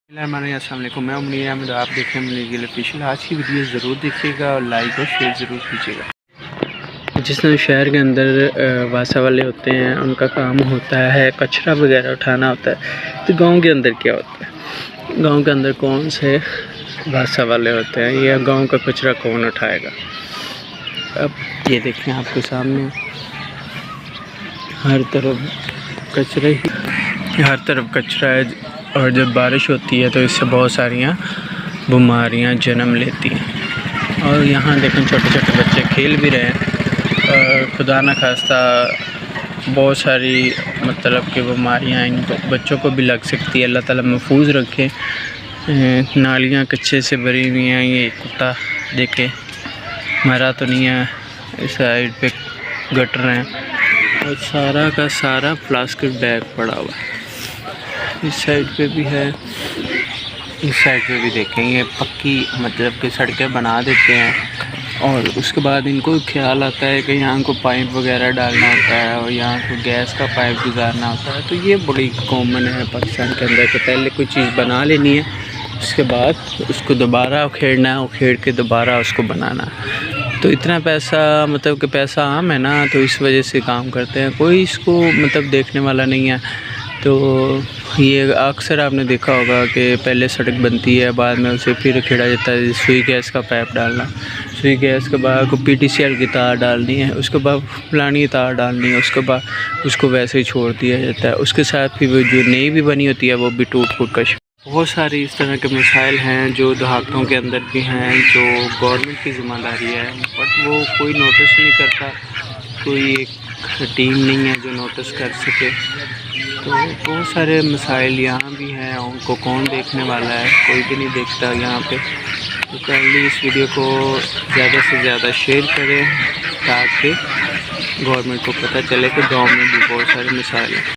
अस्सलामुअलैकुम, मैं उम्मीद अहमद, आप देख रहे हैं मुनीर ऑफिशियल। आज की वीडियो ज़रूर देखिएगा और लाइक और शेयर ज़रूर कीजिएगा। जिस तरह शहर के अंदर वासा वाले होते हैं, उनका काम होता है कचरा वगैरह उठाना होता है, तो गांव के अंदर क्या होता है? गांव के अंदर कौन से वासा वाले होते हैं या गांव का कचरा कौन उठाएगा? अब ये देखें आपके सामने, हर तरफ कचरा है। और जब बारिश होती है तो इससे बहुत सारियाँ बीमारियाँ जन्म लेती हैं। और यहाँ देखें छोटे छोटे बच्चे खेल भी रहे हैं और खुदा न खास्ता बहुत सारी मतलब कि बीमारियाँ इनको बच्चों को भी लग सकती है। अल्लाह ताला महफूज रखे। नालियाँ कच्चे से भरी हुई हैं। ये कुत्ता देखे मरा तो नहीं है, इस साइड पे गटर हैं और सारा का सारा प्लास्टिक बैग पड़ा हुआ है। इस साइड पे भी है, इस साइड पे भी देखें। ये पक्की मतलब कि सड़कें बना देते हैं और उसके बाद इनको ख्याल आता है कि यहाँ को पाइप वगैरह डालना होता है और यहाँ को गैस का पाइप गुजारना होता है। तो ये बड़ी कॉमन है पाकिस्तान के अंदर कि पहले कोई चीज़ बना लेनी है, उसके बाद उसको दोबारा उखेड़ना है, उखेड़ के दोबारा उसको बनाना। तो इतना पैसा मतलब कि पैसा आम है ना, तो इस वजह से काम करते हैं। कोई इसको मतलब देखने वाला नहीं है। तो ये अक्सर आपने देखा होगा कि पहले सड़क बनती है, बाद में उसे फिर खेड़ा जाता है। सुई गैस का पाइप डालना, सुई गैस के बाद को PTCL की तार डालनी है, उसके बाद फलानी तार डालनी है, उसके बाद उसको वैसे ही छोड़ दिया जाता है। उसके साथ फिर वो जो नई भी बनी होती है वो भी टूट फूट कर। बहुत सारी इस तरह के मसाइल हैं जो देहातों के अंदर भी हैं, जो गवर्नमेंट की ज़िम्मेदारी है, बट वो कोई नोटिस नहीं करता। कोई एक टीम नहीं है जो नोटिस कर सके। तो बहुत सारे मसाइल यहाँ भी हैं, उनको कौन देखने वाला है? कोई भी नहीं देखता यहाँ पे। तो काइंडली इस वीडियो को ज़्यादा से ज़्यादा शेयर करें ताकि गवर्नमेंट को पता चले कि गांव में भी बहुत सारे मसाइल हैं।